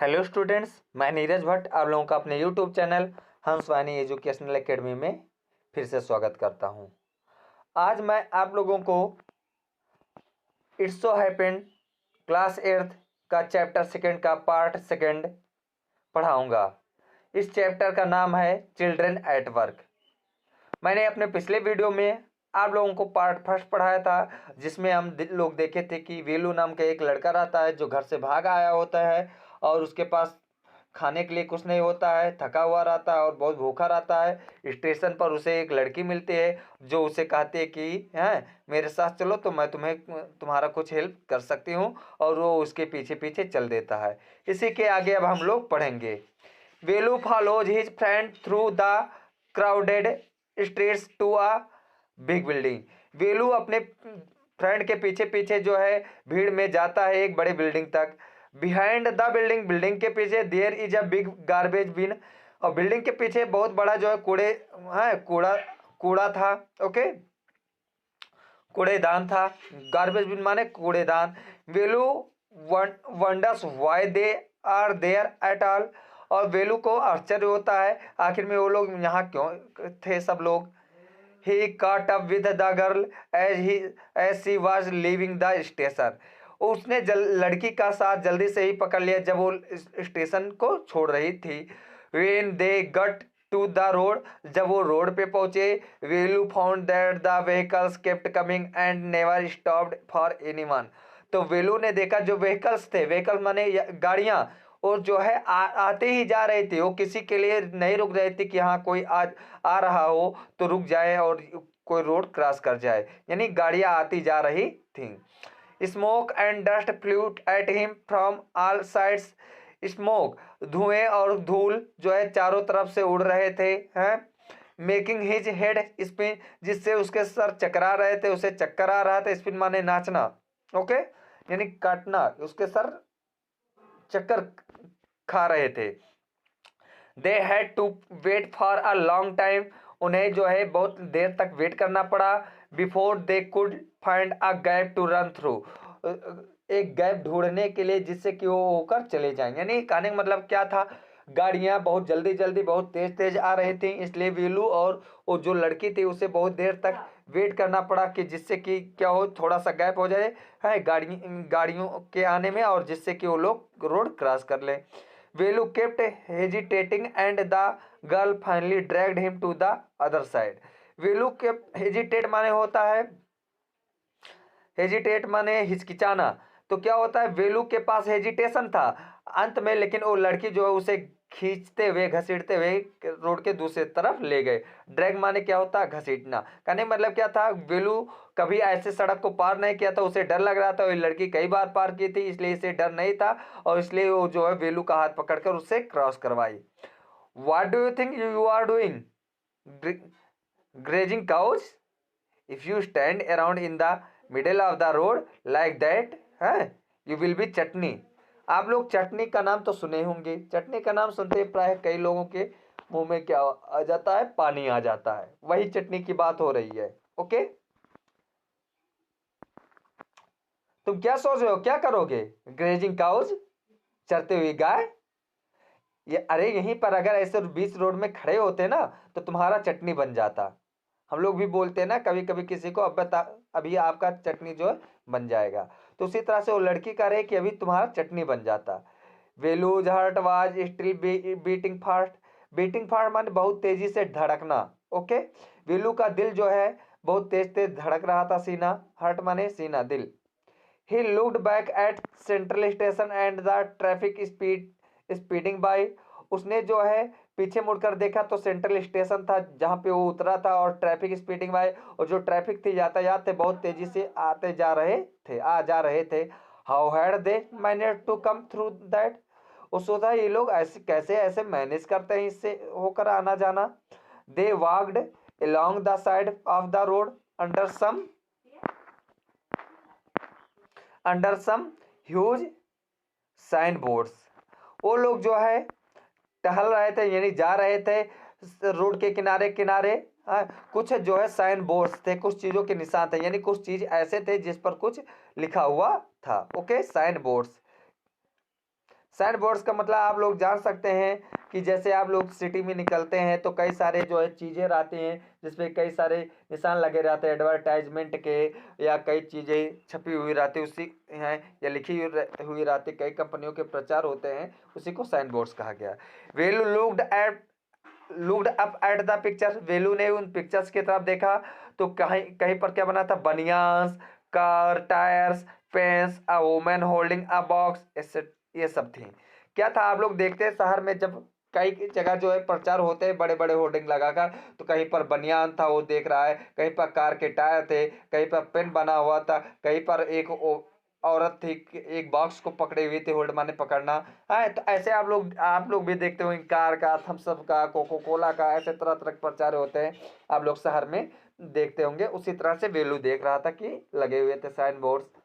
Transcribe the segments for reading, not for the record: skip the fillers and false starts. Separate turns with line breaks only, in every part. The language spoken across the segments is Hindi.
हेलो स्टूडेंट्स, मैं नीरज भट्ट आप लोगों का अपने यूट्यूब चैनल हंस वाणी एजुकेशनल एकेडमी में फिर से स्वागत करता हूं। आज मैं आप लोगों को इट्स सो हैपेंड क्लास 8 का चैप्टर सेकंड का पार्ट सेकंड पढ़ाऊंगा। इस चैप्टर का नाम है चिल्ड्रन एट वर्क। मैंने अपने पिछले वीडियो में आप लोगों को पार्ट फर्स्ट पढ़ाया था, जिसमें हम लोग देखे थे कि वेलू नाम का एक लड़का रहता है जो घर से भाग आया होता है और उसके पास खाने के लिए कुछ नहीं होता है, थका हुआ रहता है और बहुत भूखा रहता है। स्टेशन पर उसे एक लड़की मिलती है जो उसे कहती है कि हैं मेरे साथ चलो तो मैं तुम्हारा कुछ हेल्प कर सकती हूँ, और वो उसके पीछे पीछे चल देता है। इसी के आगे अब हम लोग पढ़ेंगे। Velu follows his friend through the crowded streets to a big building. Velu अपने फ्रेंड के पीछे पीछे जो है भीड़ में जाता है एक बड़ी बिल्डिंग तक। बिहाइंड द बिल्डिंग, बिल्डिंग के पीछे there is a big garbage bin, और बिल्डिंग के पीछे बहुत बड़ा जो है कूड़ा कूड़ा था। ओके, कूड़ेदान था। गार्बेज बिन माने कूड़ेदान। Velu wonders why they are there at all, और वेलू को आश्चर्य होता है आखिर में वो लोग यहाँ क्यों थे सब लोग। He caught up with the girl as she was leaving the station. उसने लड़की का साथ जल्दी से ही पकड़ लिया जब वो स्टेशन को छोड़ रही थी। When they got to the road, जब वो रोड पे पहुंचे, Velu found that the vehicles kept coming and never stopped for anyone. तो वेलू ने देखा जो व्हीकल्स थे, व्हीकल माने गाड़ियां, और जो है आते ही जा रहे थे, वो किसी के लिए नहीं रुक रहे थे कि हाँ कोई आ रहा हो तो रुक जाए और कोई रोड क्रॉस कर जाए, यानी गाड़ियां आती जा रही थी। Smoke and dust flu at him from all sides. Smoke, धुएं और धूल जो है चारों तरफ से उड़ रहे थे हैं। मेकिंग हिज हेड स्पिन, जिससे उसके सर चकरा रहे थे, उसे चक्कर आ रहा था। स्पिन माने नाचना, ओके, यानी काटना, उसके सर चक्कर खा रहे थे। They had to wait for a long time, उन्हें जो है बहुत देर तक वेट करना पड़ा। Before they could find a gap to run through, एक गैप ढूंढने के लिए जिससे कि वो होकर चले जाएं। यानी कहने का मतलब क्या था, गाड़ियां बहुत जल्दी जल्दी बहुत तेज तेज आ रही थी, इसलिए वेलू और वो जो लड़की थी उसे बहुत देर तक वेट करना पड़ा कि जिससे कि क्या हो, थोड़ा सा गैप हो जाए है गाड़ियों के आने में, और जिससे कि वो लोग रोड क्रॉस कर लें। Velu kept hesitating and the girl finally dragged him to the other side. Velu kept hesitate माने होता है, हेजिटेट माने हिचकिचाना। तो क्या होता है, वेलू के पास हेजिटेशन था अंत में, लेकिन वो लड़की जो है उसे खींचते हुए घसीटते हुए रोड के दूसरे तरफ ले गए। ड्रैग माने क्या होता है, घसीटना। कहने मतलब क्या था, वेलू कभी ऐसे सड़क को पार नहीं किया था, उसे डर लग रहा था। वो लड़की कई बार पार की थी, इसलिए इसे डर नहीं था, और इसलिए वो जो है वेलू का हाथ पकड़कर उससे क्रॉस करवाई। What do you think you are doing grazing cows if you stand around in the middle of the road like that है यू विल बी चटनी। आप लोग चटनी का नाम तो सुने होंगे। चटनी का नाम सुनते ही प्राय कई लोगों के मुंह में क्या आ जाता है, पानी आ जाता है। वही चटनी की बात हो रही है। ओके, तुम क्या सोच रहे हो, क्या करोगे? ग्रेजिंग काउज, चरते हुए गाय। ये अरे यहीं पर अगर ऐसे बीच रोड में खड़े होते ना तो तुम्हारा चटनी बन जाता। हम लोग भी बोलते हैं ना कभी कभी किसी को, अब बता अभी आपका चटनी जो है बन जाएगा। तो उसी तरह से वो लड़की कह रही कि अभी तुम्हारा चटनी बन जाता। Velu's heart was still beating fast. Beating fast माने बहुत तेजी से धड़कना। ओके, वेलू का दिल जो है बहुत तेज तेज धड़क रहा था। सीना, हार्ट माने सीना, दिल। He looked back at Central Station and the traffic speeding by. उसने जो है पीछे मुड़कर देखा तो सेंट्रल स्टेशन था जहां पे वो उतरा था, और ट्रैफिक स्पीडिंग बाय, और जो ट्रैफिक थी यातायात थे बहुत तेजी से आते जा रहे थे, आ जा रहे थे। How had they manage to come through that, वो सोचा ये लोग ऐसे कैसे ऐसे मैनेज करते हैं इससे होकर आना जाना। They walked along the side of the road under some huge signboards. वो लोग जो है टहल रहे थे, यानी जा रहे थे रोड के किनारे किनारे। हाँ, कुछ जो है साइन बोर्ड्स थे, कुछ चीजों के निशान थे, यानी कुछ चीज ऐसे थे जिस पर कुछ लिखा हुआ था। Okay, sign boards. Sign boards का मतलब आप लोग जान सकते हैं कि जैसे आप लोग सिटी में निकलते हैं तो कई सारे जो है चीज़ें रहती हैं जिसपे कई सारे निशान लगे रहते हैं एडवर्टाइजमेंट के, या कई चीज़ें छपी हुई रहती उसी हैं या लिखी हुई रहती, कई कंपनियों के प्रचार होते हैं, उसी को साइन बोर्ड्स कहा गया। Velu looked up at the picture, Velu ने उन पिक्चर्स की तरफ देखा तो कहीं कहीं पर क्या बना था, banyans, car, tyres, pens, a woman holding a box, ये सब थी। क्या था, आप लोग देखते हैं शहर में जब कई जगह जो है प्रचार होते हैं बड़े बड़े होर्डिंग लगाकर, तो कहीं पर बनियान था वो देख रहा है, कहीं पर कार के टायर थे, कहीं पर पेन बना हुआ था, कहीं पर एक औरत थी एक बॉक्स को पकड़े हुई थी, होल्ड माने पकड़ना है। तो ऐसे आप लोग भी देखते हो कार का, थम्सअप का, कोको कोला का, ऐसे तरह तरह के प्रचार होते हैं, आप लोग शहर में देखते होंगे। उसी तरह से वेलू देख रहा था कि लगे हुए थे sign boards.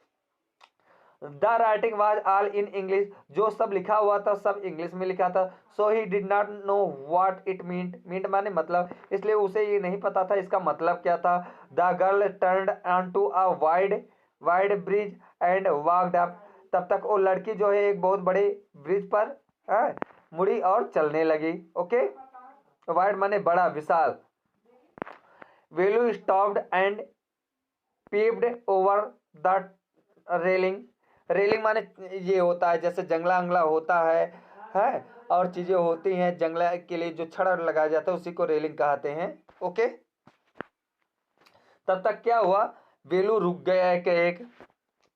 The writing was all in English, जो सब लिखा हुआ था सब इंग्लिश में लिखा था। So he did not know what it meant माने मतलब, इसलिए उसे ये नहीं पता था इसका मतलब क्या था। The girl turned onto a wide wide bridge and walked up, तब तक वो लड़की जो है एक बहुत बड़े ब्रिज पर मुड़ी और चलने लगी। ओके, वाइड माने बड़ा, विशाल। Velu stopped and peeped over the railing, railing माने ये होता है जैसे जंगला अंगला होता है और चीजें होती हैं जंगला के लिए जो छड़ लगाया जाता है उसी को रेलिंग कहते हैं। ओके, तब तक क्या हुआ, वेलू रुक गया एक।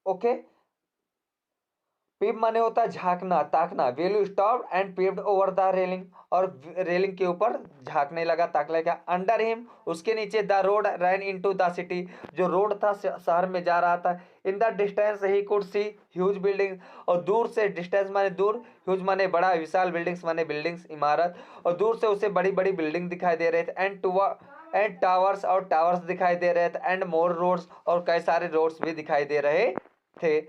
ओके, पीप माने होता है झांकना, ताकना। Velu stop and peeped over the railing, और रेलिंग के ऊपर झांकने लगा, ताकने लगा। अंडर हिम, उसके नीचे, the road ran into the city, जो रोड था शहर में जा रहा था। In the distance he could see huge building, और दूर से, डिस्टेंस माने दूर, ह्यूज माने बड़ा, विशाल, बिल्डिंग्स माने बिल्डिंग्स, इमारत, और दूर से उसे बड़ी बड़ी बिल्डिंग दिखाई दे रहे थे। एंड टावर्स, और टावर्स दिखाई दे रहे थे। एंड मोर रोड्स, और कई सारे रोड्स भी दिखाई दे रहे थे।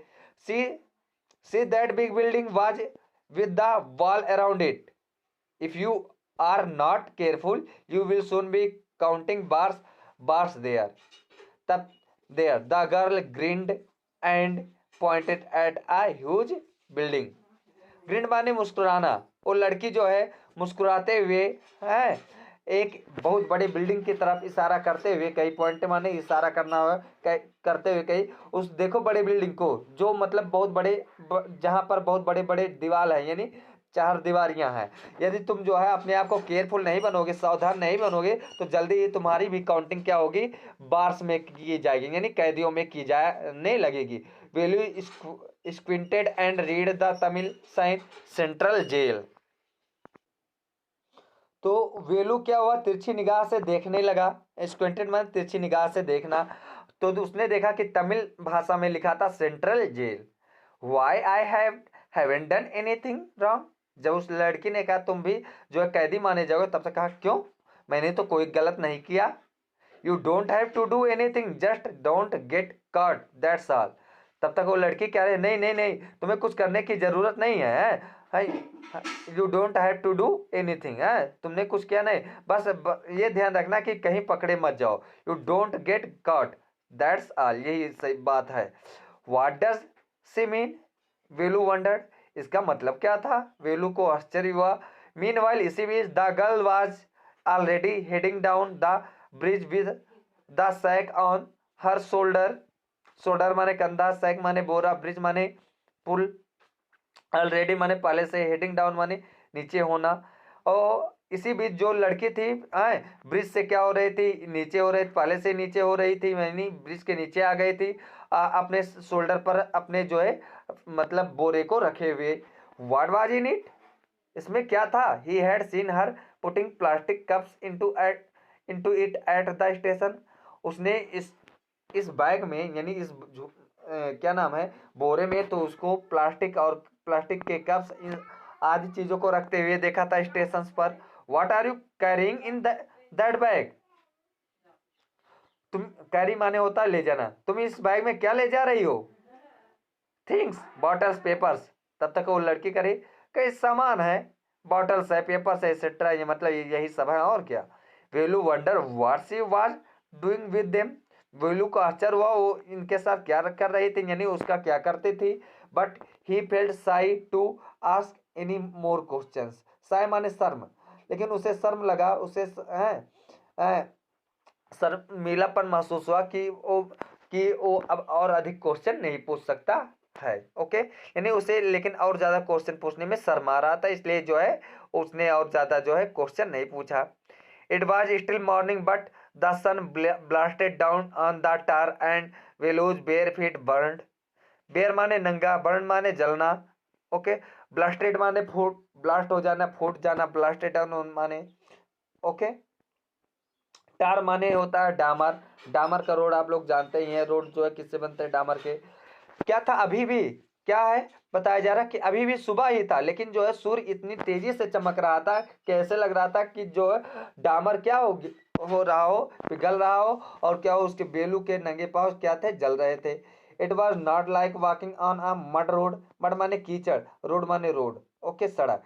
सी See that big building was with the wall around it. If you are not careful, you will soon be counting bars there. There, the girl grinned and pointed at a huge building. Green माने मुस्कुराना, वो लड़की जो है मुस्कुराते हुए है एक बहुत बड़ी बिल्डिंग की तरफ इशारा करते हुए, कई पॉइंट माने इशारा करना हुआ, करते हुए कई, उस देखो बड़े बिल्डिंग को, जो मतलब बहुत बड़े जहां पर बहुत बड़े बड़े दीवार है, यानी चार दीवारियां हैं। यदि तुम जो है अपने आप को केयरफुल नहीं बनोगे, सावधान नहीं बनोगे, तो जल्दी ही तुम्हारी भी काउंटिंग क्या होगी, बार्स में की जाएगी, यानी कैदियों में की जाने लगेगी। Velu squinted and read the Tamil sign Central Jail. तो वेलू क्या हुआ, तिरछी निगाह से देखने लगा। स्क्विंटेड मतलब तिरछी निगाह से देखना, तो उसने देखा कि तमिल भाषा में लिखा था Central Jail. Why I haven't done anything wrong, जब उस लड़की ने कहा तुम भी जो है कैदी माने जाओगे, तब से कहा क्यों, मैंने तो कोई गलत नहीं किया। You don't have to do anything, just don't get caught, that's all. तब तक वो लड़की कह रही नहीं नहीं नहीं, तुम्हें कुछ करने की जरूरत नहीं है, you don't have to do anything, है तुमने कुछ किया नहीं, बस ये ध्यान रखना कि कहीं पकड़े मत जाओ। You don't get caught, that's all, यही सही बात है। What does see mean, Velu wondered, इसका मतलब क्या था, वेलू को आश्चर्य हुआ। मीनवाइल, इसी बीच, the girl was already heading down the bridge with the sack on her shoulder, shoulder माने कंधा, सैक माने बोरा, ब्रिज माने पुल, ऑलरेडी माने पहले से, हेडिंग डाउन माने नीचे होना। और इसी बीच जो लड़की थी ब्रिज से क्या हो रही थी, नीचे हो रही थी, पहले से नीचे हो रही थी, यानी ब्रिज के नीचे आ गई थी, अपने शोल्डर पर अपने जो है मतलब बोरे को रखे हुए। व्हाट वाज इन इट, इसमें क्या था, he had seen her putting plastic cups into it at the station, उसने इस बैग में, यानी इस क्या नाम है, बोरे में, तो उसको प्लास्टिक के कप्स आदि चीजों को रखते हुए देखा था स्टेशन पर। What are you carrying in that bag, तुम, कैरी माने होता है ले जाना, तुम इस बैग में क्या ले जा रही हो। थिंग्स, बॉटल्स, पेपर्स, तब तक वो लड़की करे कई सामान है, बॉटल्स है, पेपर्स है, एक्सेट्रा, ये मतलब यही सब है और क्या। Velu wonder what she was doing with them, Velu को आश्चर्य हुआ वो इनके साथ क्या कर रही थी, यानी उसका क्या करती थी। But he felt Sai to ask any more questions. Sai माने शर्म, लेकिन उसे शर्म लगा, उसे शर्मीलापन महसूस हुआ कि वो अब और अधिक क्वेश्चन नहीं पूछ सकता है। ओके, यानी उसे लेकिन और ज़्यादा क्वेश्चन पूछने में शर्मा रहा था, इसलिए जो है उसने और ज़्यादा जो है क्वेश्चन नहीं पूछा। It was still morning but the sun blasted down on the tar and Velu's bare feet burned. Bare माने नंगा, बर्न माने जलना। ओके, ब्लास्टेड माने फूट, ब्लास्ट हो जाना, फूट जाना, ब्लास्टेड डाउन माने। ओके, टार माने होता है डामर। डामर का रोड आप लोग जानते ही हैं, रोड जो है किससे बनते हैं, डामर के। क्या था अभी भी, क्या है बताया जा रहा है कि अभी भी सुबह ही था, लेकिन जो है सूर्य इतनी तेजी से चमक रहा था कि ऐसे लग रहा था कि जो है डामर क्या हो रहा हो, पिघल रहा हो, और क्या हो उसके बेलू के नंगे पांव क्या थे, जल रहे थे। It was not like walking on a mud road. Mud माने कीचड़, रोड माने रोड। ओके, सड़क,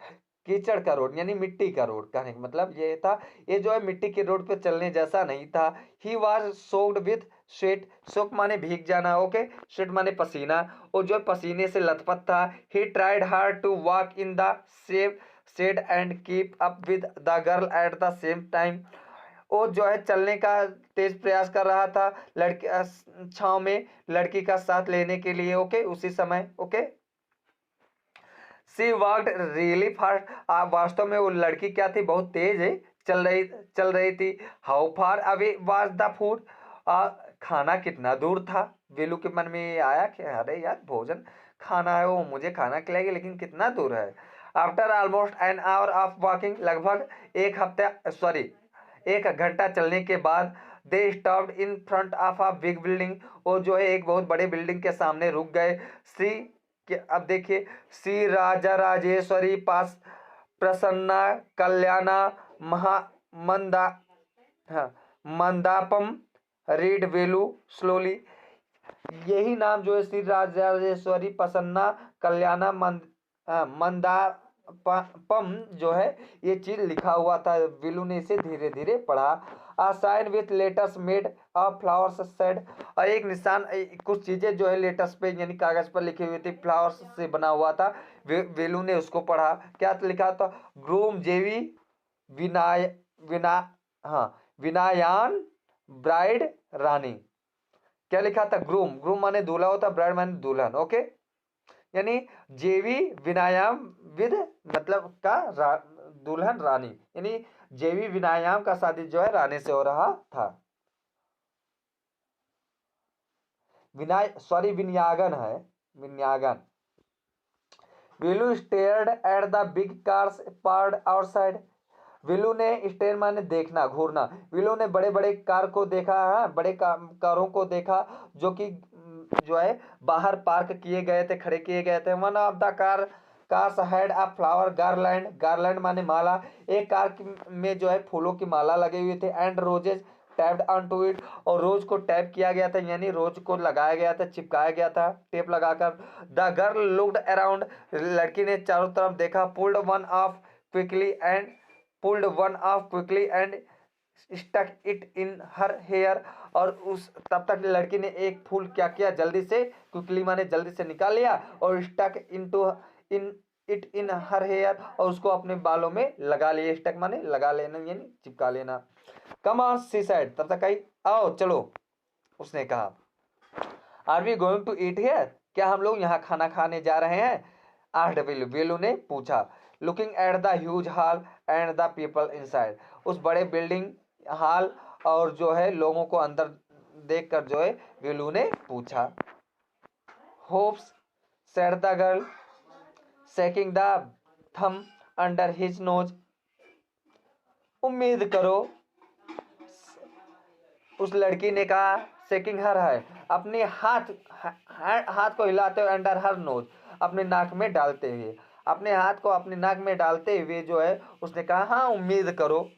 कीचड़ का रोड यानी मिट्टी का रोड, कहने का मतलब ये था, ये जो है मिट्टी के रोड पे चलने जैसा नहीं था। He was soaked with sweat. Soak माने भीग जाना। ओके, स्वेट माने पसीना, वो जो है पसीने से लथपथ था। He tried hard to walk in the same shade and keep up with the girl at the same time. वो जो है चलने का तेज प्रयास कर रहा था लड़की छाव में लड़की का साथ लेने के लिए। ओके, उसी समय। ओके, सी वॉकड रियली फास्ट। वास्तव में वो लड़की क्या थी, बहुत तेज है, चल रही थी। How far away was the food. खाना कितना दूर था। वेलू के मन में ये आया कि अरे यार भोजन खाना है, वो मुझे खाना खिलाएगी, लेकिन कितना दूर है। After almost an hour of walking, लगभग एक घंटा चलने के बाद, they stopped in front of a big building. वो जो है एक बहुत बड़े बिल्डिंग के सामने रुक गए। श्री अब देखिए, श्री राजा राजेश्वरी पास प्रसन्ना कल्याणा महा मंदा, हाँ, मंदापम रीड वेलू स्लोली। यही नाम जो है श्री राजेश्वरी प्रसन्ना कल्याणा मंदापम जो है, ये चीज लिखा हुआ था। वेलू ने इसे धीरे धीरे पढ़ा। A sign with letters made of flowers said. और एक निशान, कुछ चीजें जो है लेटर्स पे यानी कागज पर लिखी हुई थी, फ्लावर्स से बना हुआ था। वेलू ने उसको पढ़ा। क्या लिखा था, ग्रूम जेवी विनाय विना हाँ विनायान ब्राइड रानी। क्या लिखा था, ग्रूम, ग्रूम माने दूल्हा होता, ब्राइड माने दुल्हन। ओके, यानी जेवी विनायाम विद मतलब दुल्हन रानी, यानी जेवी विनायाम का शादी जो है रानी से हो रहा था। विनयागन है, Vinayagan. Velu stared at the big cars parked outside. Velu ने स्टेयर माने देखना, घूरना। विलू ने बड़े बड़े कार को देखा है, बड़े कारों को देखा जो कि जो है बाहर पार्क किए गए थे, खड़े किए गए थे। One of the cars had a flower garland. Garland माने माला। एक कार में जो है फूलों की माला लगी हुई थी। And roses tapped on to it, और रोज को टैप किया गया था, यानी रोज को लगाया गया था, चिपकाया गया था टेप लगाकर। The girl looked around. लड़की ने चारों तरफ देखा। Pulled one off quickly and stuck it in her hair. और उस तब तक लड़की ने एक फूल क्या किया, जल्दी से, क्विकली माने जल्दी से निकाल लिया, और stuck in it in her hair, और उसको अपने बालों में लगा लिया। स्टक माने लगा लेना यानी चिपका लेना। कम ऑन सी साइड, तब तक आई, आओ चलो, उसने कहा। Are we going to eat here, क्या हम लोग यहाँ खाना खाने जा रहे हैं। आस्क्ड वेलू, वेलू ने पूछा। Looking at the huge hall and the people inside, उस बड़े बिल्डिंग हॉल और जो है लोगों को अंदर देखकर जो है वेलू ने पूछा। Hopes said the girl shaking the thumb under his nose. उम्मीद करो, उस लड़की ने कहा, शेकिंग हर है, अपने हाथ को हिलाते हुए, अंडर हर नोज, अपने नाक में डालते हुए, अपने हाथ को अपने नाक में डालते हुए जो है उसने कहा, हाँ उम्मीद करो।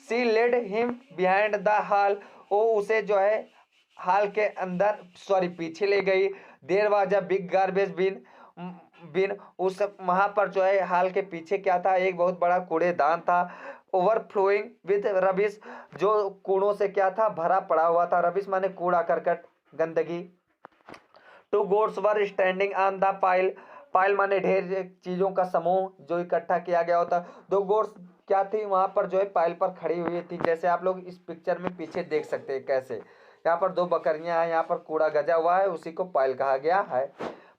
She led him behind the hall, वो उसे जो है हॉल के अंदर पीछे ले गई। There was a big garbage bin उस वहां पर जो है हॉल के पीछे क्या था, एक बहुत बड़ा कूड़ेदान था। ओवरफ्लोइंग विद रबिश, जो कूड़ों से क्या था, भरा पड़ा हुआ था। रबिश माने कूड़ा करकट, गंदगी। Two goats were standing on the pile, pile माने ढेर चीजों का समूह जो इकट्ठा किया गया होता। दो गोड्स क्या थी वहां पर जो है पाइल पर खड़ी हुई थी, जैसे आप लोग इस पिक्चर में पीछे देख सकते हैं कैसे यहाँ पर दो बकरियां हैं, यहाँ पर कूड़ा गजा हुआ है, उसी को पाइल कहा गया है।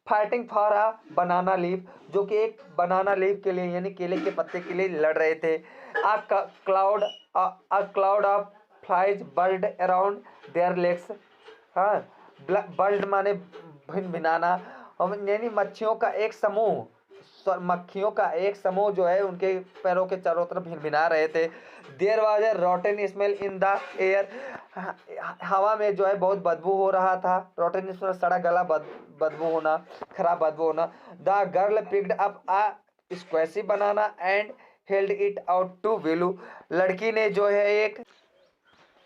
Fighting for a banana leaf, जो कि एक बनाना लीफ के लिए यानी केले के पत्ते के लिए लड़ रहे थे। A cloud of flies bird around there legs, हाँ, बर्ड माने भिन भिनाना, यानी मच्छियों का एक समूह, मक्खियों का एक समूह जो है उनके पैरों के चारों तरफ भिन भिना रहे थे। There was a rotten smell in the air, हवा में जो है बहुत बदबू हो रहा था। रॉटन स्मेल सड़ा गला, बदबू होना, खराब बदबू होना। The girl picked up a squashy banana and held it out to Velu, लड़की ने जो है एक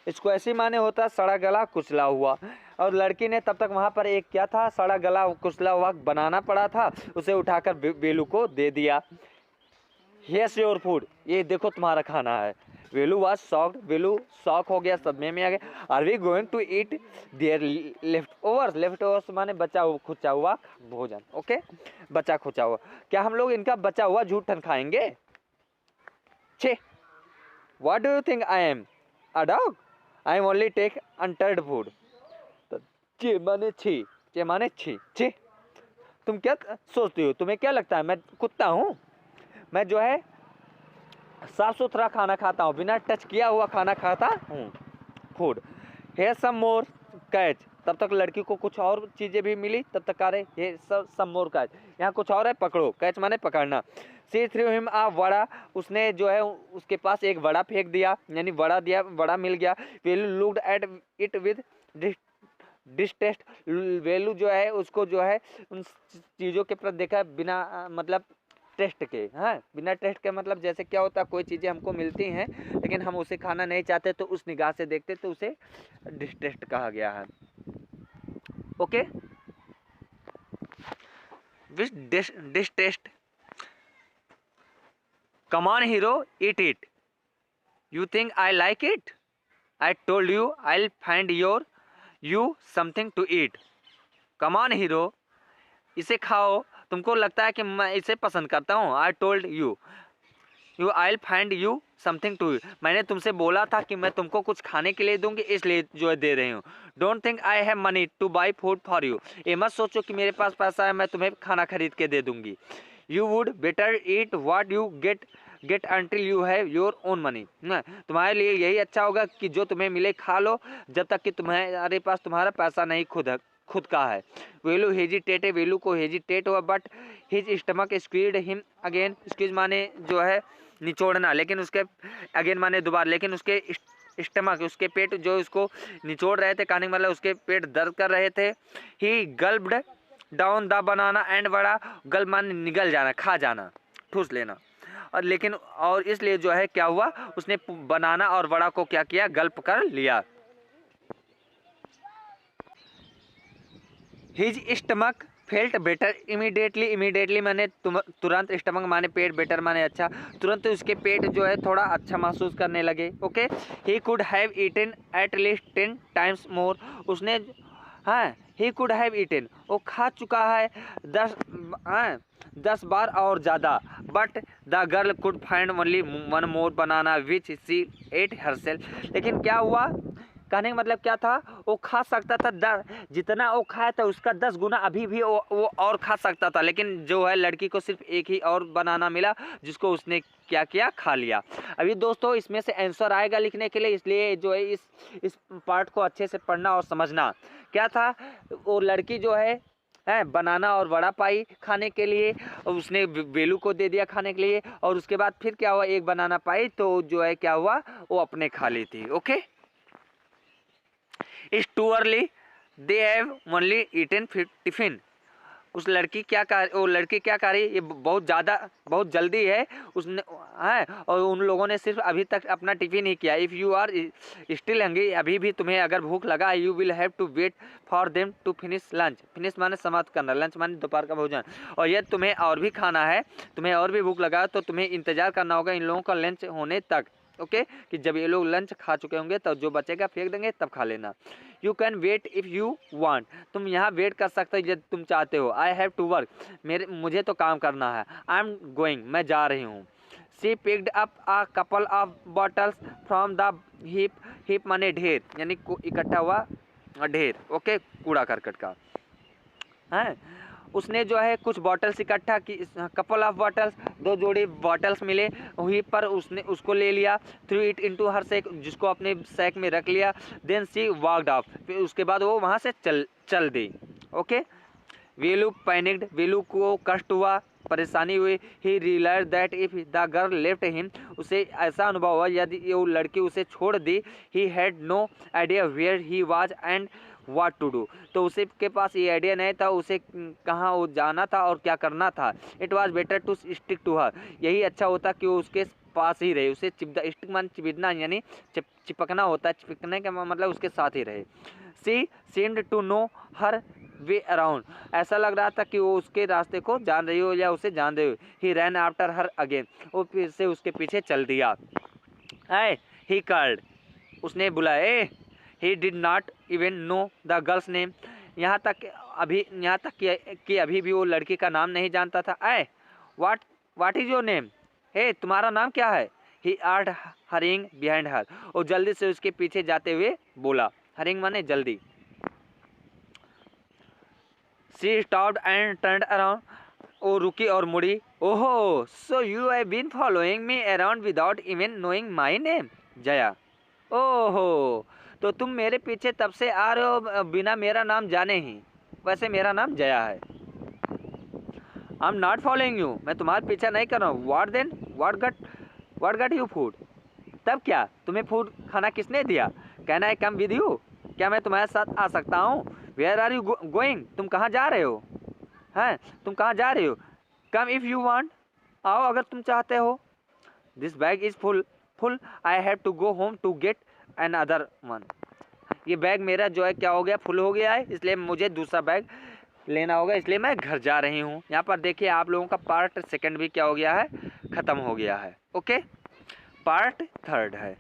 स्क्वैशी माने होता सड़ा गला कुचला हुआ, और लड़की ने तब तक वहाँ पर एक क्या था, सड़ा गला कुचला हुआ बनाना पड़ा था, उसे उठाकर वेलू को दे दिया। यस योर फूड, ये देखो तुम्हारा खाना है। Velu was shocked, Velu shock हो गया, सदमे में आ गया। Are we going to eat their leftovers, leftovers माने बचा हुआ खुचा हुआ भोजन, ओके, बचा खुचा हुआ, क्या हम लोग इनका बचा हुआ जूठन खाएंगे? छे, what do you think I am a dog, I am only take untouched food. चे माने छी, चे माने छी, छी, तुम क्या सोचती हो, तुम्हें क्या लगता है मैं कुत्ता हूँ? मैं जो है साफ सुथरा खाना खाता हूँ, बिना टच किया हुआ खाना खाता हूँ, फूड। हे सम मोर कैच, तब तक लड़की को कुछ और चीज़ें भी मिली, तब तक कह रहे हे सम मोर कैच, यहाँ कुछ और है, पकड़ो, कैच माने पकड़ना। सी थ्रू हिम आ वड़ा, उसने जो है उसके पास एक वड़ा फेंक दिया, यानी वड़ा दिया, वड़ा मिल गया। Velu looked at it with distaste, Velu जो है उसको जो है उन चीज़ों के प्रति देखा बिना मतलब टेस्ट के, हाँ, बिना टेस्ट के मतलब जैसे क्या होता है, कोई चीज़ें हमको मिलती हैं लेकिन हम उसे खाना नहीं चाहते तो उस निगाह से देखते तो उसे डिस्टेस्ट कहा गया है, okay. Which distaste, come on hero eat it, you think I like it, I told you I will find you something to eat, come on hero, इसे खाओ, तुमको लगता है कि मैं इसे पसंद करता हूँ। I told you I will find you something to, मैंने तुमसे बोला था कि मैं तुमको कुछ खाने के लिए दूंगी, इसलिए जो है दे रही हूँ। Don't think I have money two by food for you, ये मत सोचो कि मेरे पास पैसा है मैं तुम्हें खाना खरीद के दे दूंगी। You would better eat what you get until you have your own money, तुम्हारे लिए यही अच्छा होगा कि जो तुम्हें मिले खा लो, जब तक कि तुम्हारे पास तुम्हारा पैसा नहीं खुद का है। वेलू हेजिटेट, वेलू को हेजिटेट हुआ, but his stomach squid him again, squeeze माने जो है निचोड़ना, लेकिन उसके अगेन माने दोबारा, लेकिन उसके स्टमक, उसके पेट जो उसको निचोड़ रहे थे, कहने मतलब उसके पेट दर्द कर रहे थे। He gulped down the banana and vada, gulp माने निगल जाना, खा जाना, ठूस लेना, और लेकिन और इसलिए जो है क्या हुआ, उसने बनाना और वड़ा को क्या किया, गल्प कर लिया। His stomach felt better immediately, immediately माने तुरंत, स्टमक माने पेट, बेटर माने अच्छा, तुरंत उसके पेट जो है थोड़ा अच्छा महसूस करने लगे, okay. He could have eaten at least 10 times more, उसने, हाँ, ही कुड हैव ईटन, वो खा चुका है 10 बार और ज़्यादा, but the girl could find only 1 more banana which she ate herself, लेकिन क्या हुआ, कहने का मतलब क्या था, वो खा सकता था, जितना वो खाया था उसका 10 गुना अभी भी वो और खा सकता था, लेकिन जो है लड़की को सिर्फ एक ही और बनाना मिला जिसको उसने क्या किया, खा लिया। अभी दोस्तों इसमें से आंसर आएगा लिखने के लिए, इसलिए जो है इस पार्ट को अच्छे से पढ़ना और समझना। क्या था, वो लड़की जो है बनाना और वड़ा पाई खाने के लिए, उसने वेलू को दे दिया खाने के लिए, और उसके बाद फिर क्या हुआ, एक बनाना पाई तो जो है क्या हुआ, वो अपने खा ली थी, okay. It's too early, they have only eaten tiffin, उस लड़की क्या कर, वो लड़की क्या कर रही, ये बहुत जल्दी है उसने, है, और उन लोगों ने सिर्फ अभी तक अपना टिफिन ही किया। If you are still hungry, अभी भी तुम्हें अगर भूख लगा, you will have to wait for them to finish lunch, finish माने समाप्त करना, लंच माने दोपहर का भोजन, और यदि तुम्हें और भी खाना है, तुम्हें और भी भूख लगा तो तुम्हें इंतजार करना होगा इन लोगों का लंच होने तक, ओके, कि जब ये लोग लंच खा चुके होंगे तब जो बचेगा फेंक देंगे, तब खा लेना। You can wait if you want, तुम यहाँ वेट कर सकते हो यदि तुम चाहते हो। आई हैव टू वर्क, मुझे तो काम करना है। आई एम गोइंग, मैं जा रही हूँ। She picked up a couple of bottles from the heap, heap माने ढेर, यानी इकट्ठा हुआ ढेर, ओके, कूड़ा करकट का है। उसने जो है कुछ बॉटल्स इकट्ठा की, कपल ऑफ बॉटल्स, 2 जोड़ी बॉटल्स मिले वहीं पर, उसने उसको ले लिया। Threw it into her sack, जिसको अपने सैक में रख लिया। देन शी वॉकड ऑफ, फिर उसके बाद वो वहाँ से चल दी। ओके, वेलू पैनिक्ड, वेलू को कष्ट हुआ, परेशानी हुई। He realize that if the girl left him, उसे ऐसा अनुभव हुआ यदि वो लड़की उसे छोड़ दी। He had no idea where he was and what to do, तो उसे के पास ये आइडिया नहीं था उसे कहाँ वो जाना था और क्या करना था। It was better to stick to her, यही अच्छा होता कि वो उसके पास ही रहे, उसे स्टिक मान चिपकना, यानी चिपकना होता है, चिपकने का मतलब उसके साथ ही रहे। She seemed to know her way around, ऐसा लग रहा था कि वो उसके रास्ते को जान रही हो या उसे जान रही हो। ही रैन आफ्टर हर अगेन, वो फिर से उसके पीछे चल दिया। है ही कॉल्ड, उसने बुलाया। ही did not even know the girls name, यहाँ तक कि अभी भी वो लड़की का नाम नहीं जानता था। ऐ व्हाट इज योर नेम, हे तुम्हारा नाम क्या है। ही आर्ड हरिंग बिहाइंड हर, और जल्दी से उसके पीछे जाते हुए बोला, हरिंग माने जल्दी। She stopped and turned around, वो रुकी और मुड़ी। ओहो, so you have been following me around without even knowing my name, Jaya. ओहो, तो तुम मेरे पीछे तब से आ रहे हो बिना मेरा नाम जाने ही। वैसे मेरा नाम जया है। I am not following you, मैं तुम्हारा पीछा नहीं कर रहा हूँ। What then, what got you food, तब क्या, तुम्हें फूड खाना किसने दिया। Can I come with you, क्या मैं तुम्हारे साथ आ सकता हूँ। वेयर आर यू गोइंग, तुम कहाँ जा रहे हो, हैं तुम कहाँ जा रहे हो। कम इफ़ यू वांट, आओ अगर तुम चाहते हो। This bag is full, I have to go home to get another one, ये बैग मेरा जो है क्या हो गया, फुल हो गया है, इसलिए मुझे दूसरा बैग लेना होगा, इसलिए मैं घर जा रही हूँ। यहाँ पर देखिए आप लोगों का पार्ट सेकंड भी क्या हो गया है, ख़त्म हो गया है। ओके, पार्ट थर्ड है।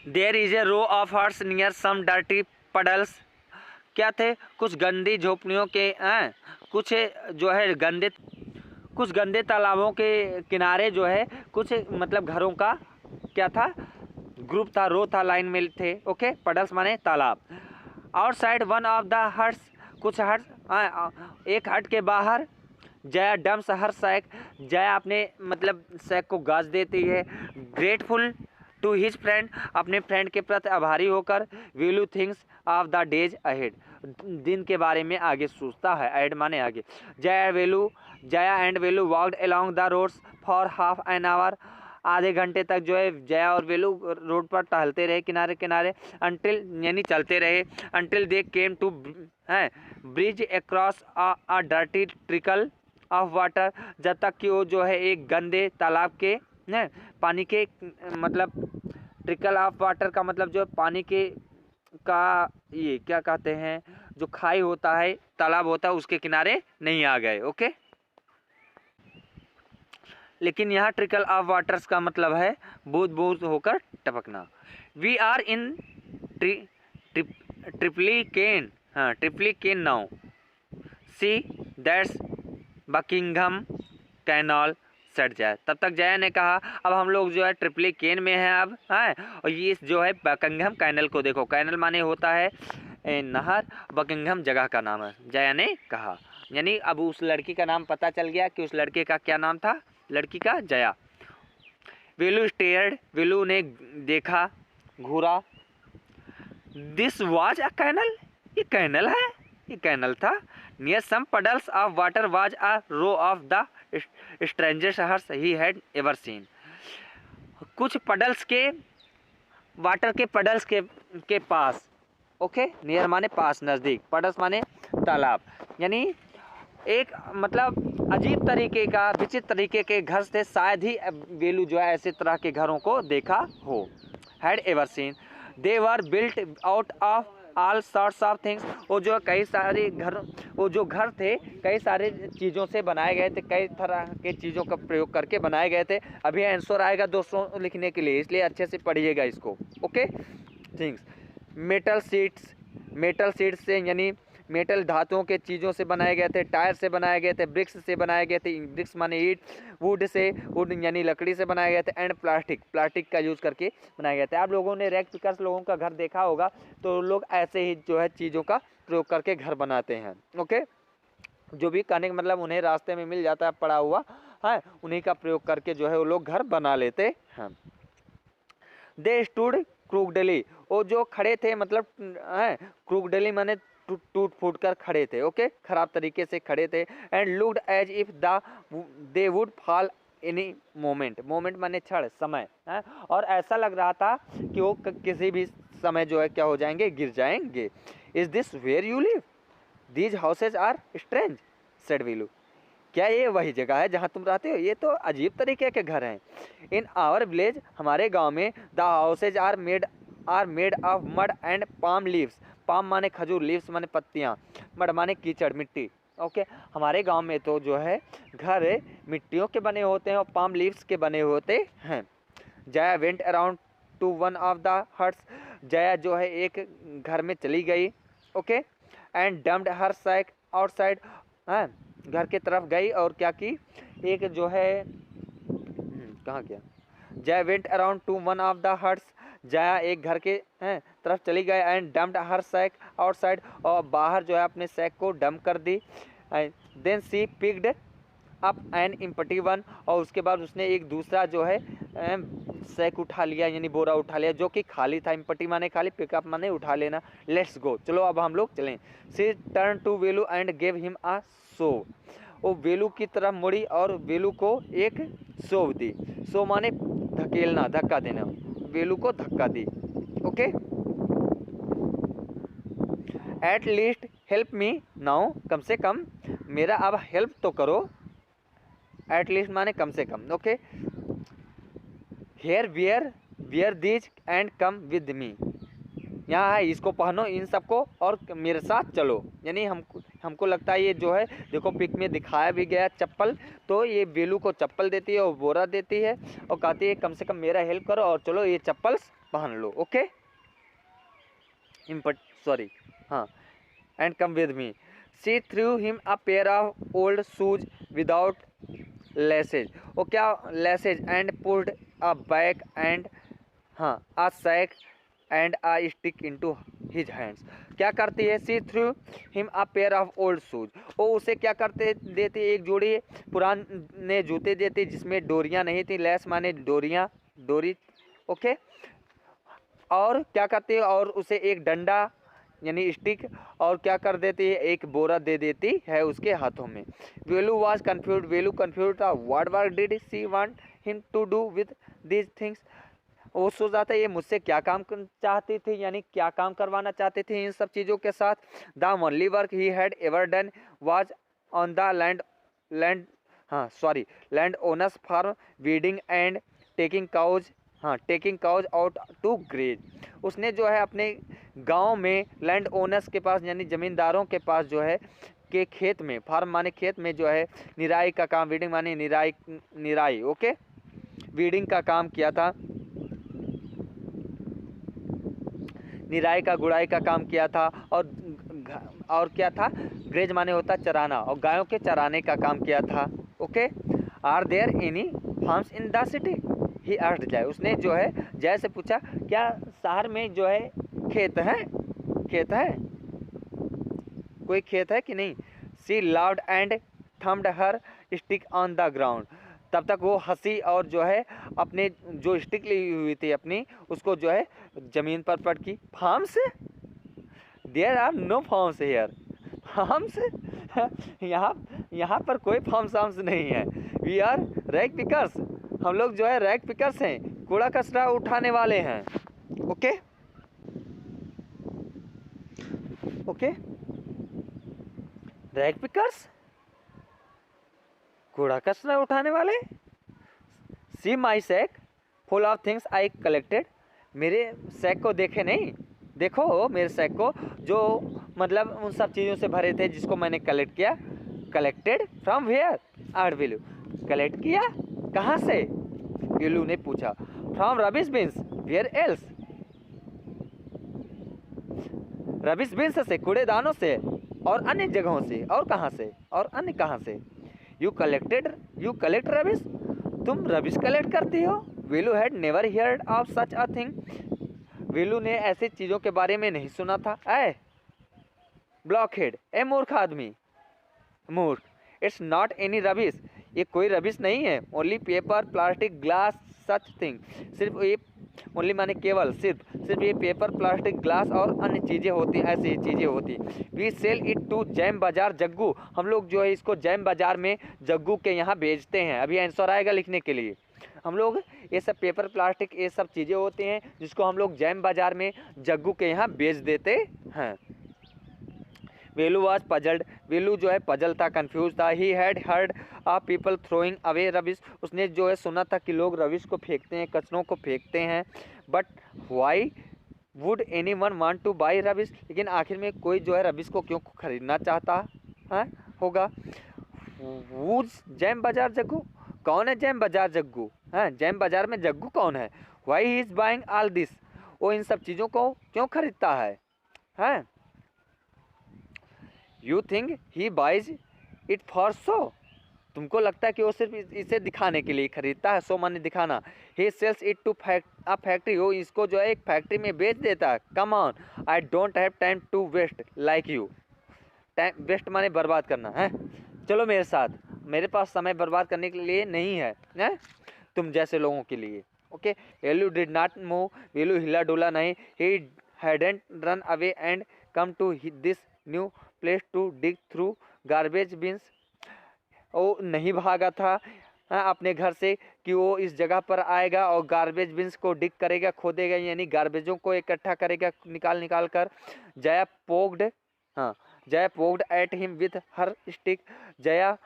There is a row of huts near some dirty puddles, क्या थे, कुछ गंदी झोपड़ियों के कुछ जो है कुछ गंदे तालाबों के किनारे जो है कुछ मतलब घरों का क्या था, ग्रुप था, रो था, लाइन में थे। ओके, पडल्स माने तालाब। Outside one of the huts, कुछ हट, एक हट के बाहर। Jaya dumps her sack, Jaya अपने मतलब सैक को गाज देती है। ग्रेटफुल टू हिज फ्रेंड, अपने फ्रेंड के प्रति आभारी होकर। Velu thinks of the days ahead, दिन के बारे में आगे सोचता है। अहेड माने आगे। Jaya and Velu walked along the roads for half an hour, आधे घंटे तक जो है जया और वेलू रोड पर टहलते रहे किनारे किनारे। अंटिल यानी चलते रहे। Until they came to bridge across a dirty trickle of water, जब तक कि वो जो है एक गंदे तालाब के पानी के मतलब ट्रिकल ऑफ वाटर का मतलब जो पानी के का ये क्या कहते हैं, जो खाई होता है, तालाब होता है, उसके किनारे नहीं आ गए। ओके, लेकिन यहाँ ट्रिकल ऑफ वाटर्स का मतलब है बूंद बूंद होकर टपकना। We are in Triplicane now, see that's Buckingham canal, सट जाए। तब तक जया ने कहा अब हम लोग जो है ट्रिपली केन में हैं अब, हैं, और ये जो है बकिंघम कैनल को देखो। कैनल माने होता है नहर, बकिंघम जगह का नाम है, जया ने कहा। यानी अब उस लड़की का नाम पता चल गया कि उस लड़के का क्या नाम था, लड़की का जया। वेलू स्टेयर्ड, वेलू ने देखा, घूरा। दिस वाज अ कैनल, ये कैनल है, ये कैनल था। Near some puddles of water was a row of the strangest huts he had ever seen, कुछ पडल्स के वाटर के पडल्स के पास। ओके, नियर माने पास, नज़दीक, पडल्स माने तालाब, यानी एक मतलब अजीब तरीके का, विचित्र तरीके के घर से शायद ही वेलू जो है ऐसे तरह के घरों को देखा हो। Had ever seen, they were built out of all sorts of things, वो जो कई सारे घर वो जो घर थे कई सारे चीज़ों से बनाए गए थे, कई तरह के चीज़ों का प्रयोग करके बनाए गए थे। अभी आंसर आएगा दोस्तों लिखने के लिए, इसलिए अच्छे से पढ़िएगा इसको। ओके थिंग्स, मेटल सीड्स से यानी मेटल धातुओं के चीज़ों से बनाए गए थे, टायर से बनाए गए थे, ब्रिक्स से बनाए गए थे, ब्रिक्स माने ईंट, वुड यानी लकड़ी से बनाए गए थे, एंड प्लास्टिक का यूज़ करके बनाए गए थे। आप लोगों ने रैग पिकर्स लोगों का घर देखा होगा, तो लोग ऐसे ही जो है चीज़ों का प्रयोग करके घर बनाते हैं। ओके, जो भी कहने का मतलब उन्हें रास्ते में मिल जाता है पड़ा हुआ है, उन्हीं का प्रयोग करके जो है वो लोग घर बना लेते हैं। दे स्टूड क्रूकडली, वो जो खड़े थे मतलब है, क्रूकडली माने टूट फूट कर खड़े थे। ओके, खराब तरीके से खड़े थे। And looked as if they would fall any moment माने क्षण, समय है, और ऐसा लग रहा था कि वो किसी भी समय जो है क्या हो जाएंगे, गिर जाएंगे। Is this where you live, these houses are strange said Velu, क्या ये वही जगह है जहाँ तुम रहते हो, ये तो अजीब तरीके के घर हैं। इन आवर विलेज, हमारे गांव में, the houses are made of mud and palm leaves, palm माने खजूर, लीव्स माने पत्तियाँ, मड माने कीचड़ मिट्टी। ओके, हमारे गांव में तो जो है घर मिट्टियों के बने होते हैं और पाम लीव्स के बने होते हैं। Jaya went around to one of the huts, Jaya जो है एक घर में चली गई। Okay, and dumped her sack outside, हाँ घर के तरफ गई और क्या की, एक जो है कहाँ गया, Jaya went around to one of the huts, Jaya एक घर के तरफ चली गई। And dumped her sack outside, और बाहर जो है अपने सैक को डंप कर दी। Then she picked up an empty one, और उसके बाद उसने एक दूसरा जो है सैक उठा लिया, यानी बोरा उठा लिया जो कि खाली था। एम्प्टी माने खाली, पिकअप माने उठा लेना। लेट्स गो, चलो अब हम लोग चलें। She turn to Velu and gave him a shove, वो वेलू की तरफ मुड़ी और वेलू को एक सोव दी। सो माने धकेलना, धक्का देना, वेलू को धक्का दी। Okay, at least help me now, कम से कम मेरा अब हेल्प तो करो। एट लीस्ट माने कम से कम। Okay, here wear these and come with me, यहाँ है इसको पहनो इन सबको और मेरे साथ चलो। यानी हमको लगता है ये जो है देखो पिक में दिखाया भी गया चप्पल, तो ये वेलू को चप्पल देती है और बोरा देती है और कहती है कम से कम मेरा हेल्प करो और चलो ये चप्पल पहन लो। ओके, सॉरी हाँ, and come with me. She threw him a pair of old shoes without laces, वो क्या laces, and pulled a back and हाँ a sack and a stick into his hands. क्या करती है, she threw him a pair of old shoes, वो उसे क्या करते देती, एक जोड़ी पुराने जूते देती जिसमें डोरियां नहीं थी, लेस माने डोरियां, डोरी। ओके, और क्या करती है, और उसे एक डंडा यानी स्टिक, और क्या कर देती है, एक बोरा दे देती है उसके हाथों में। Velu was confuse, Velu confuse था, what work did she want him to do with these things, वो सोच रहा था ये मुझसे क्या काम चाहती थी, यानी क्या काम करवाना चाहती थी इन सब चीज़ों के साथ। The only work he had ever done was on the landowner's farm, weeding and taking cows out to graze. उसने जो है अपने गांव में लैंड ओनर्स के पास यानी ज़मींदारों के पास जो है के खेत में, फार्म माने खेत में जो है निराई का काम, वीडिंग माने निराई। ओके, वीडिंग का काम किया था, निराई का गुड़ाई का काम किया था, और क्या था, ग्रेज माने होता चराना, और गायों के चराने का काम किया था। Okay, are there any farms in the city, he asked Jay, उसने जो है जय से पूछा क्या शहर में जो है खेत है कोई खेत है कि नहीं। She loud and thumped her stick on the ground, तब तक वो हंसी और जो है अपने जो स्टिक ली हुई थी अपनी उसको जो है ज़मीन पर पटकी। Farms, there are no farms here, farms यहाँ पर कोई फार्म्स नहीं है। वी आर रैग पिकर्स, हम लोग जो है रैग पिकर्स हैं, कूड़ा कचरा उठाने वाले हैं। ओके, रैग पिकर्स, कूड़ा कचरा उठाने वाले। See my sack full of things I collected, मेरे सैक को देखे नहीं, देखो मेरे सैक को जो मतलब उन सब चीज़ों से भरे थे जिसको मैंने कलेक्ट किया। Collected from where? आर वेलू कलेक्ट किया कहाँ से? वेलू ने पूछा। From rubbish bins, where else? Rubbish bins से, कूड़ेदानों से, और अन्य जगहों से, और कहाँ से, और अन्य कहाँ से? You collect rubbish? तुम रबिश कलेक्ट करती हो? Velu had never heard of such a thing. Velu ने ऐसी चीज़ों के बारे में नहीं सुना था। ऐ ब्लॉकहेड, ए मूर्ख आदमी, मूर्ख। इट्स नॉट एनी रबिश, ये कोई रबिश नहीं है। Only paper, plastic, glass, such thing. सिर्फ ये ओनली माने केवल, सिर्फ ये पेपर, प्लास्टिक, ग्लास और अन्य चीज़ें होती, ऐसी चीज़ें होती। We sell it to Jam Bazaar Jaggu, हम लोग जो है इसको जैम बाजार में जग्गू के यहाँ बेचते हैं। अभी आंसर आएगा लिखने के लिए। हम लोग ये सब पेपर, प्लास्टिक, ये सब चीज़ें होती हैं जिसको हम लोग जैम बाजार में जग्गू के यहाँ बेच देते हैं। वेलू वॉज पजल्ड, वेलू जो है पजल था, कंफ्यूज था। He had heard of people throwing away rubbish, उसने जो है सुना था कि लोग रबिश को फेंकते हैं, कचरों को फेंकते हैं। But why would any one want two by rubbish, लेकिन आखिर में कोई जो है रबिश को क्यों खरीदना चाहता है होगा। वूज जैम बाजार जग्गू, कौन है जैम बाजार जग्गू? हाँ, जैम बाजार में जग्गू कौन है? Why he is buying all this, वो इन सब चीज़ों को क्यों खरीदता है? हैं? You think he buys it for show, तुमको लगता है कि वो सिर्फ इसे दिखाने के लिए खरीदता है? शो माने दिखाना। ही सेल्स इट टू फैक्ट्री, वो इसको जो है एक फैक्ट्री में बेच देता है। Come on, I don't have time to waste like you, time waste माने बर्बाद करना है। चलो मेरे साथ, मेरे पास समय बर्बाद करने के लिए नहीं है तुम जैसे लोगों के लिए। Okay, Velu did not move, Velu हिला डुला नहीं। He hadn't run away and come to this new place to dig through garbage bins, वो नहीं भागा था अपने घर से कि वो इस जगह पर आएगा और गार्बेज बिन्स को डिग करेगा, खोदेगा, यानी गार्बेजों को इकट्ठा करेगा निकाल कर। Jaya poked at him with her stick, Jaya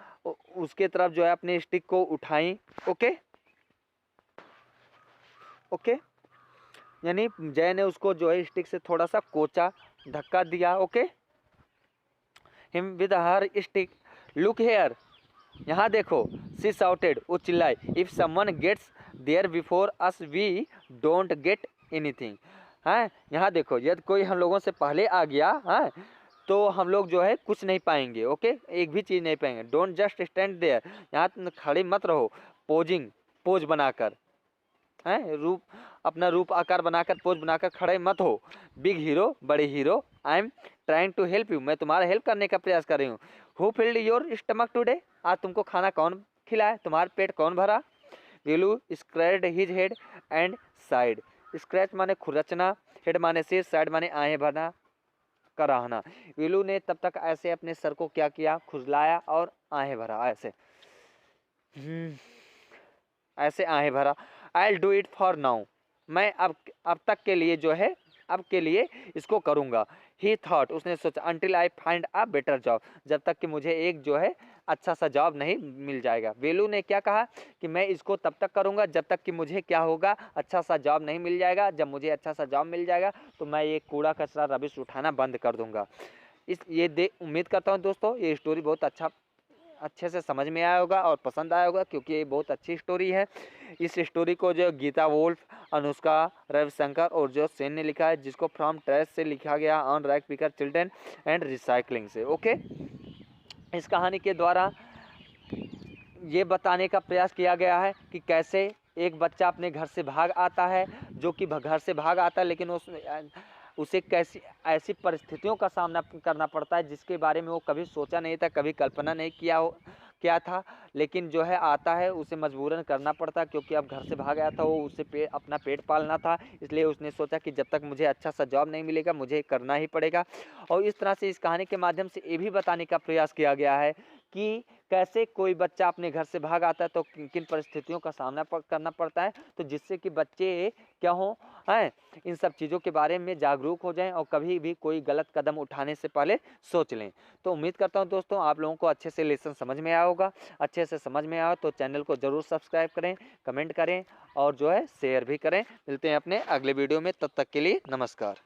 उसके तरफ जो है अपने स्टिक को उठाई। ओके, यानी जय ने उसको जो है स्टिक से थोड़ा सा कोचा, धक्का दिया। Okay, him with her stick, look here, यहाँ देखो। सी शाउटेड, वो चिल्लाई। If someone gets there before us we don't get anything, हैं, यहाँ देखो, यदि कोई हम लोगों से पहले आ गया है तो हम लोग जो है कुछ नहीं पाएंगे। ओके, एक भी चीज़ नहीं पाएंगे। डोंट जस्ट स्टैंड देयर, यहाँ खड़े मत रहो। पोज बनाकर, हैं, अपना रूप आकार बनाकर, पोज बनाकर खड़े मत हो। बिग हीरो, बड़े hero, I am trying to help you, मैं तुम्हारा हेल्प करने का प्रयास कर रही हूँ। Who filled your stomach today, आज तुमको खाना कौन खिलाया, तुम्हारा पेट कौन भरा? Velu scratched his head and side, scratch माने खुरचना, हेड माने सिर, साइड माने आहें भरना, कराहना। वेलू ने तब तक ऐसे अपने सर को क्या किया, खुजलाया और आहें भरा, ऐसे आहें भरा। I do it for now, मैं अब तक के लिए जो है, अब के लिए इसको करूँगा। ही थॉट, उसने सोचा, until I find a better job, जब तक कि मुझे एक जो है अच्छा सा जॉब नहीं मिल जाएगा। वेलू ने क्या कहा कि मैं इसको तब तक करूँगा जब तक कि मुझे क्या होगा, अच्छा सा जॉब नहीं मिल जाएगा। जब मुझे अच्छा सा जॉब मिल जाएगा तो मैं ये कूड़ा कचरा रबिश उठाना बंद कर दूँगा। उम्मीद करता हूँ दोस्तों ये स्टोरी बहुत अच्छे से समझ में आया होगा और पसंद आया होगा, क्योंकि ये बहुत अच्छी स्टोरी है। इस स्टोरी को जो गीता वोल्फ, अनुष्का, रविशंकर और जो सेन ने लिखा है, जिसको फ्रॉम ट्रेस से लिखा गया, on rack picker children and recycling से। ओके, इस कहानी के द्वारा ये बताने का प्रयास किया गया है कि कैसे एक बच्चा अपने घर से भाग आता है, जो कि घर से भाग आता है, लेकिन उसे कैसी ऐसी परिस्थितियों का सामना करना पड़ता है जिसके बारे में वो कभी सोचा नहीं था, कभी कल्पना नहीं किया था, लेकिन जो है आता है, उसे मजबूरन करना पड़ता है, क्योंकि अब घर से भाग आया था वो, उसे अपना पेट पालना था। इसलिए उसने सोचा कि जब तक मुझे अच्छा सा जॉब नहीं मिलेगा मुझे करना ही पड़ेगा। और इस तरह से इस कहानी के माध्यम से ये भी बताने का प्रयास किया गया है कि कैसे कोई बच्चा अपने घर से भाग आता है तो किन किन परिस्थितियों का सामना करना पड़ता है, तो जिससे कि बच्चे क्या हों, हैं, इन सब चीज़ों के बारे में जागरूक हो जाएं और कभी भी कोई गलत कदम उठाने से पहले सोच लें। तो उम्मीद करता हूं दोस्तों आप लोगों को अच्छे से लेसन समझ में आया होगा। अच्छे से समझ में आया तो चैनल को ज़रूर सब्सक्राइब करें, कमेंट करें और जो है शेयर भी करें। मिलते हैं अपने अगले वीडियो में, तब तक के लिए नमस्कार।